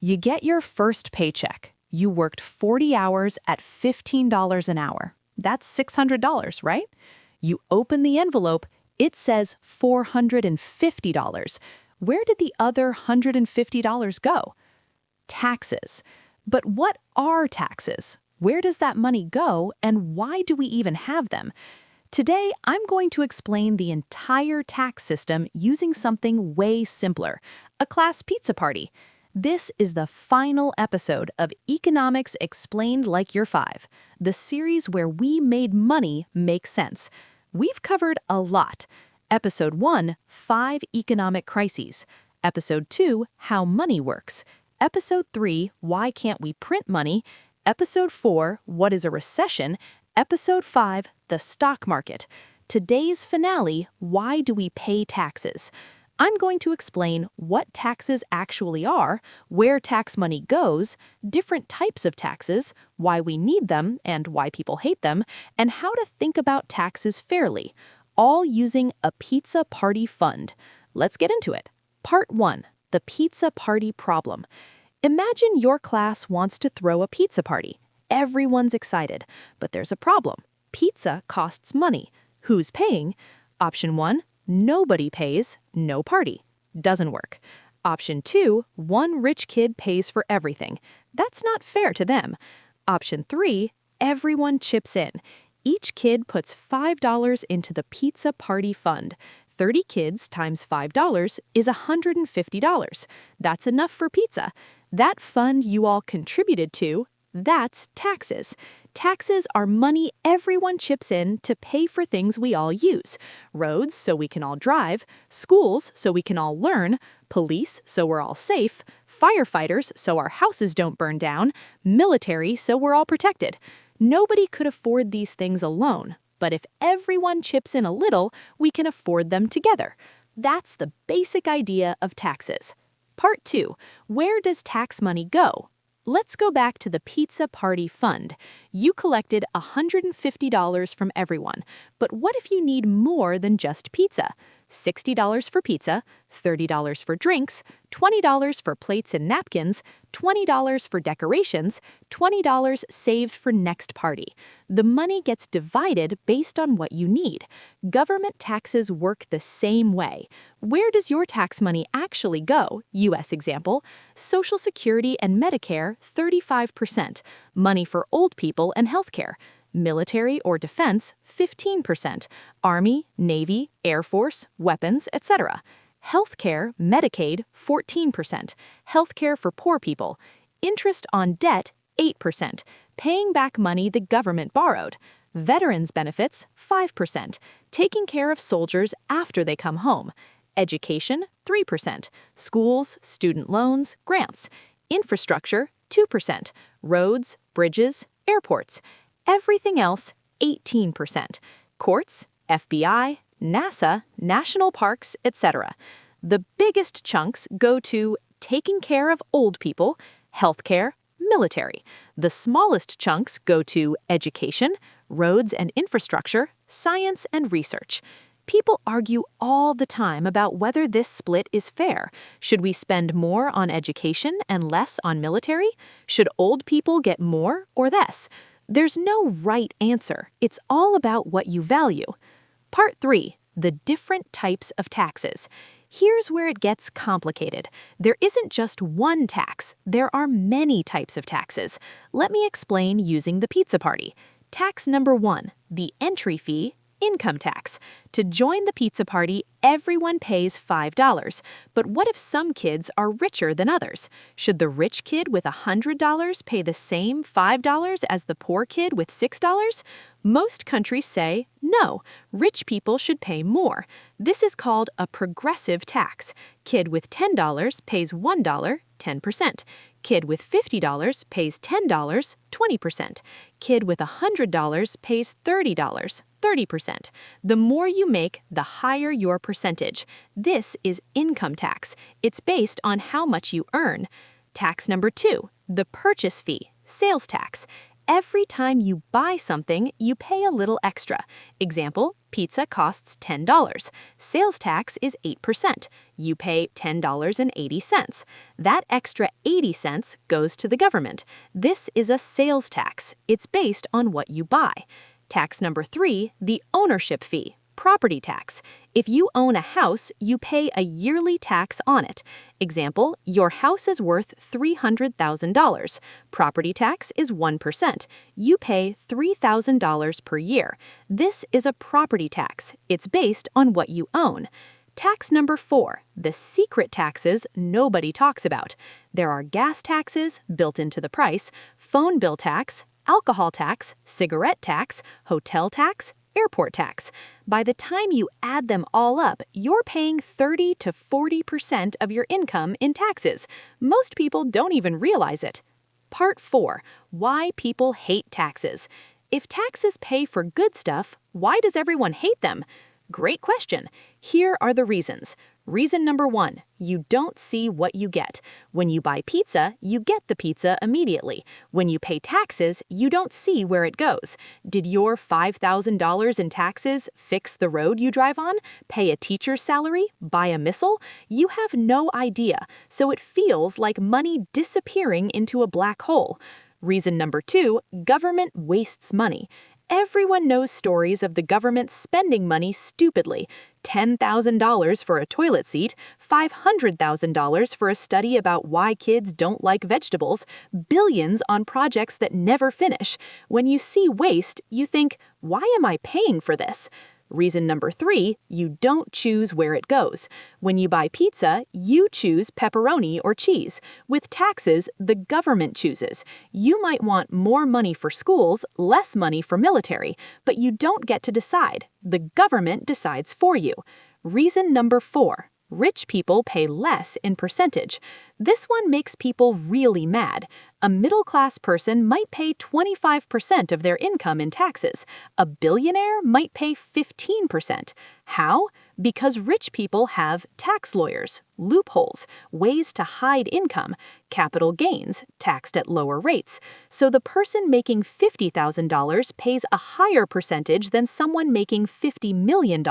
You get your first paycheck. You worked 40 hours at $15 an hour. That's $600, right? You open the envelope, it says $450. Where did the other $150 go? Taxes. But what are taxes? Where does that money go, and why do we even have them? Today, I'm going to explain the entire tax system using something way simpler, a class pizza party. This is the final episode of Economics Explained Like You're 5, the series where we made money make sense. We've covered a lot. Episode 1, 5 economic crises. Episode 2, how money works. Episode 3, why can't we print money? Episode 4, what is a recession? Episode 5, the stock market. Today's finale, why do we pay taxes? I'm going to explain what taxes actually are, where tax money goes, different types of taxes, why we need them and why people hate them, and how to think about taxes fairly, all using a pizza party fund. Let's get into it. Part 1, the pizza party problem. Imagine your class wants to throw a pizza party. Everyone's excited, but there's a problem. Pizza costs money. Who's paying? Option 1, nobody pays, no party. Doesn't work. Option 2, one rich kid pays for everything. That's not fair to them. Option 3, everyone chips in. Each kid puts $5 into the pizza party fund. 30 kids times $5 is $150. That's enough for pizza. That fund you all contributed to, that's taxes. Taxes are money everyone chips in to pay for things we all use. Roads so we can all drive, schools so we can all learn, police so we're all safe, firefighters so our houses don't burn down, military so we're all protected. Nobody could afford these things alone, but if everyone chips in a little, we can afford them together. That's the basic idea of taxes. Part 2, where does tax money go? Let's go back to the pizza party fund. You collected $150 from everyone, but what if you need more than just pizza? $60 for pizza, $30 for drinks, $20 for plates and napkins, $20 for decorations, $20 saved for next party. The money gets divided based on what you need. Government taxes work the same way. Where does your tax money actually go? US example, Social Security and Medicare, 35%. Money for old people and healthcare. Military or defense, 15%. Army, Navy, Air Force, weapons, etc. Healthcare, Medicaid, 14%. Healthcare for poor people. Interest on debt, 8%. Paying back money the government borrowed. Veterans benefits, 5%. Taking care of soldiers after they come home. Education, 3%. Schools, student loans, grants. Infrastructure, 2%. Roads, bridges, airports. Everything else, 18%. Courts, FBI, NASA, national parks, etc. The biggest chunks go to taking care of old people, healthcare, military. The smallest chunks go to education, roads and infrastructure, science and research. People argue all the time about whether this split is fair. Should we spend more on education and less on military? Should old people get more or less? There's no right answer. It's all about what you value. Part 3, the different types of taxes. Here's where it gets complicated. There isn't just one tax. There are many types of taxes. Let me explain using the pizza party. Tax number 1, the entry fee, income tax. To join the pizza party, everyone pays $5. But what if some kids are richer than others? Should the rich kid with $100 pay the same $5 as the poor kid with $6? Most countries say no, rich people should pay more. This is called a progressive tax. Kid with $10 pays $1, 10%. Kid with $50 pays $10, 20%. Kid with $100 pays $30, 30%. The more you make, the higher your percentage. This is income tax. It's based on how much you earn. Tax number 2, the purchase fee, sales tax. Every time you buy something, you pay a little extra. Example, pizza costs $10. Sales tax is 8%. You pay $10.80. That extra 80 cents goes to the government. This is a sales tax. It's based on what you buy. Tax number 3, the ownership fee. Property tax. If you own a house, you pay a yearly tax on it. Example, your house is worth $300,000. Property tax is 1%. You pay $3,000 per year. This is a property tax. It's based on what you own. Tax number 4, the secret taxes nobody talks about. There are gas taxes built into the price, phone bill tax, alcohol tax, cigarette tax, hotel tax, airport tax. By the time you add them all up, you're paying 30 to 40% of your income in taxes. Most people don't even realize it. Part 4, why people hate taxes. If taxes pay for good stuff, why does everyone hate them? Great question. Here are the reasons. Reason number 1, you don't see what you get. When you buy pizza, you get the pizza immediately. When you pay taxes, you don't see where it goes. Did your $5,000 in taxes fix the road you drive on, pay a teacher's salary, buy a missile? You have no idea, so it feels like money disappearing into a black hole. Reason number 2, government wastes money. Everyone knows stories of the government spending money stupidly. $10,000 for a toilet seat, $500,000 for a study about why kids don't like vegetables, billions on projects that never finish. When you see waste, you think, why am I paying for this? Reason number 3, you don't choose where it goes. When you buy pizza, you choose pepperoni or cheese. With taxes, the government chooses. You might want more money for schools, less money for military, but you don't get to decide. The government decides for you. Reason number 4, rich people pay less in percentage. This one makes people really mad. A middle-class person might pay 25% of their income in taxes. A billionaire might pay 15%. How? Because rich people have tax lawyers, loopholes, ways to hide income, capital gains, taxed at lower rates. So the person making $50,000 pays a higher percentage than someone making $50 million.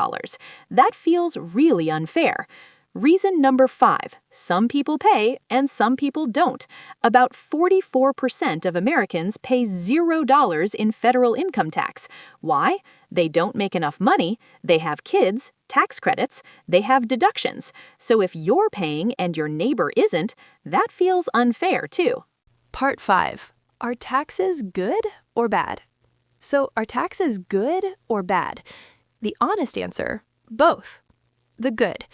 That feels really unfair. Reason number 5, some people pay and some people don't. About 44% of Americans pay $0 in federal income tax. Why? They don't make enough money, they have kids, tax credits, they have deductions. So if you're paying and your neighbor isn't, that feels unfair too. Part 5. Are taxes good or bad? So are taxes good or bad? The honest answer, both. The good.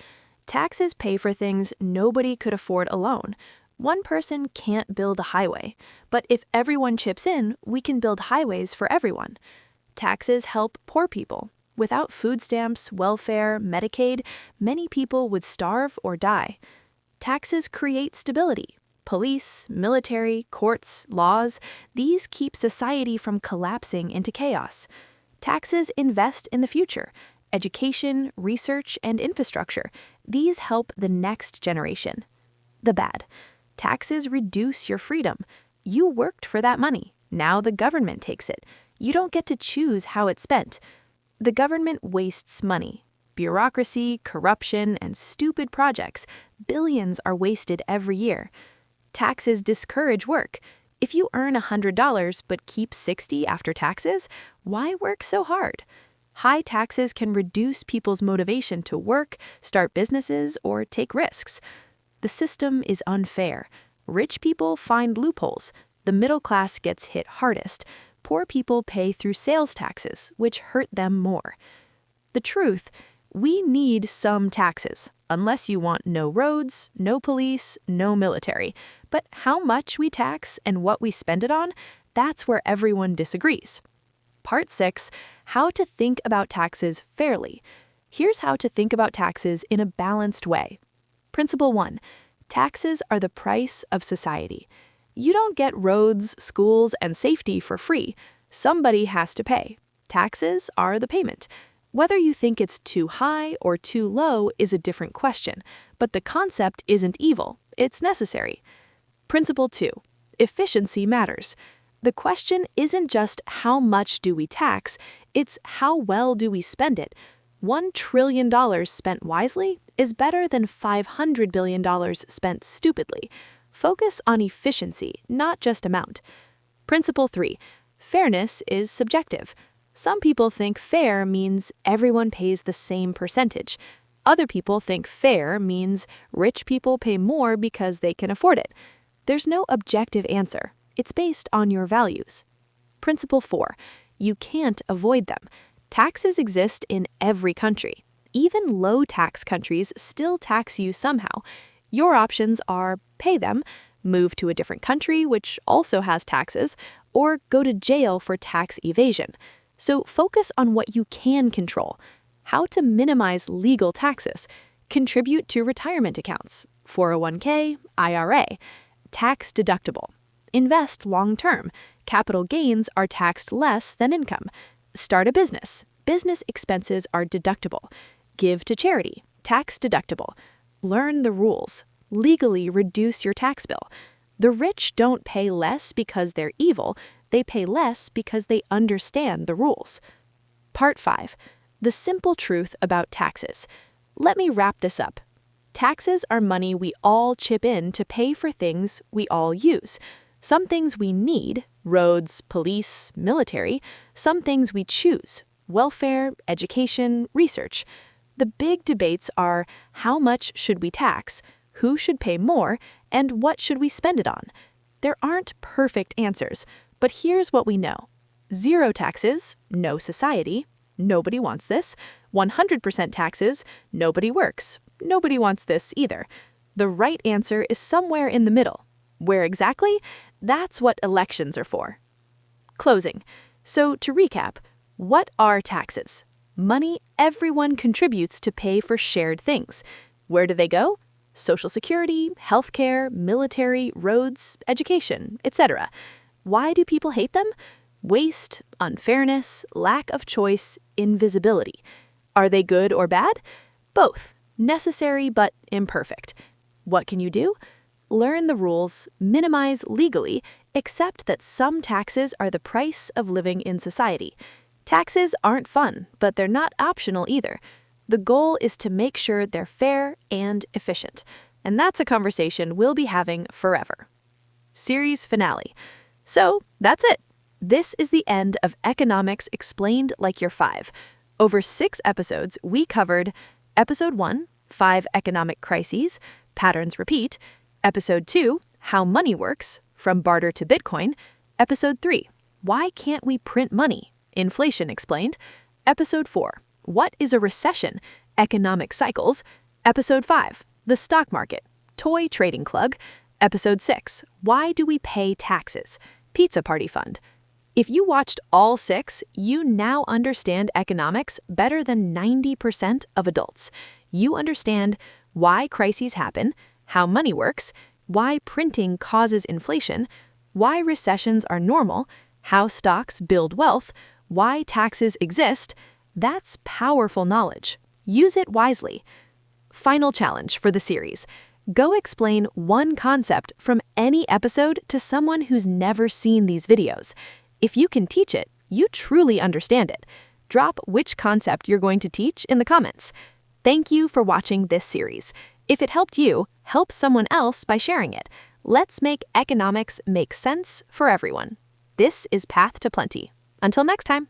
Taxes pay for things nobody could afford alone. One person can't build a highway, but if everyone chips in, we can build highways for everyone. Taxes help poor people. Without food stamps, welfare, Medicaid, many people would starve or die. Taxes create stability. Police, military, courts, laws, these keep society from collapsing into chaos. Taxes invest in the future. Education, research, and infrastructure, these help the next generation. The bad. Taxes reduce your freedom. You worked for that money. Now the government takes it. You don't get to choose how it's spent. The government wastes money. Bureaucracy, corruption, and stupid projects. Billions are wasted every year. Taxes discourage work. If you earn $100 but keep $60 after taxes, why work so hard? High taxes can reduce people's motivation to work, start businesses, or take risks. The system is unfair. Rich people find loopholes. The middle class gets hit hardest. Poor people pay through sales taxes, which hurt them more. The truth, we need some taxes, unless you want no roads, no police, no military. But how much we tax and what we spend it on, that's where everyone disagrees. Part 6, how to think about taxes fairly. Here's how to think about taxes in a balanced way. Principle 1, taxes are the price of society. You don't get roads, schools, and safety for free. Somebody has to pay. Taxes are the payment. Whether you think it's too high or too low is a different question, but the concept isn't evil, it's necessary. Principle 2, efficiency matters. The question isn't just how much do we tax, it's how well do we spend it. $1 trillion spent wisely is better than $500 billion spent stupidly. Focus on efficiency, not just amount. Principle 3. Fairness is subjective. Some people think fair means everyone pays the same percentage. Other people think fair means rich people pay more because they can afford it. There's no objective answer. It's based on your values. Principle 4. You can't avoid them. Taxes exist in every country. Even low-tax countries still tax you somehow. Your options are pay them, move to a different country which also has taxes, or go to jail for tax evasion. So focus on what you can control. How to minimize legal taxes. Contribute to retirement accounts, 401k, IRA, tax deductible. Invest long-term. Capital gains are taxed less than income. Start a business. Business expenses are deductible. Give to charity. Tax deductible. Learn the rules. Legally reduce your tax bill. The rich don't pay less because they're evil. They pay less because they understand the rules. Part 5. The simple truth about taxes. Let me wrap this up. Taxes are money we all chip in to pay for things we all use. Some things we need, roads, police, military. Some things we choose, welfare, education, research. The big debates are how much should we tax, who should pay more, and what should we spend it on? There aren't perfect answers, but here's what we know. 0 taxes, no society. Nobody wants this. 100% taxes, nobody works. Nobody wants this either. The right answer is somewhere in the middle. Where exactly? That's what elections are for. Closing. So to recap, what are taxes? Money everyone contributes to pay for shared things. Where do they go? Social security, healthcare, military, roads, education, etc. Why do people hate them? Waste, unfairness, lack of choice, invisibility. Are they good or bad? Both. Necessary but imperfect. What can you do? Learn the rules, minimize legally, accept that some taxes are the price of living in society. Taxes aren't fun, but they're not optional either. The goal is to make sure they're fair and efficient. And that's a conversation we'll be having forever. Series finale. So, that's it. This is the end of Economics Explained Like You're 5. Over 6 episodes, we covered Episode 1, 5 Economic Crises, Patterns Repeat. Episode 2, How Money Works, From Barter to Bitcoin. Episode 3, Why Can't We Print Money? Inflation Explained. Episode 4, What is a Recession? Economic Cycles. Episode 5, The Stock Market, Toy Trading Club. Episode 6, Why Do We Pay Taxes? Pizza Party Fund. If you watched all 6, you now understand economics better than 90% of adults. You understand why crises happen, how money works, why printing causes inflation, why recessions are normal, how stocks build wealth, why taxes exist. That's powerful knowledge. Use it wisely. Final challenge for the series. Go explain one concept from any episode to someone who's never seen these videos. If you can teach it, you truly understand it. Drop which concept you're going to teach in the comments. Thank you for watching this series. If it helped you, help someone else by sharing it. Let's make economics make sense for everyone. This is Path to Plenty. Until next time.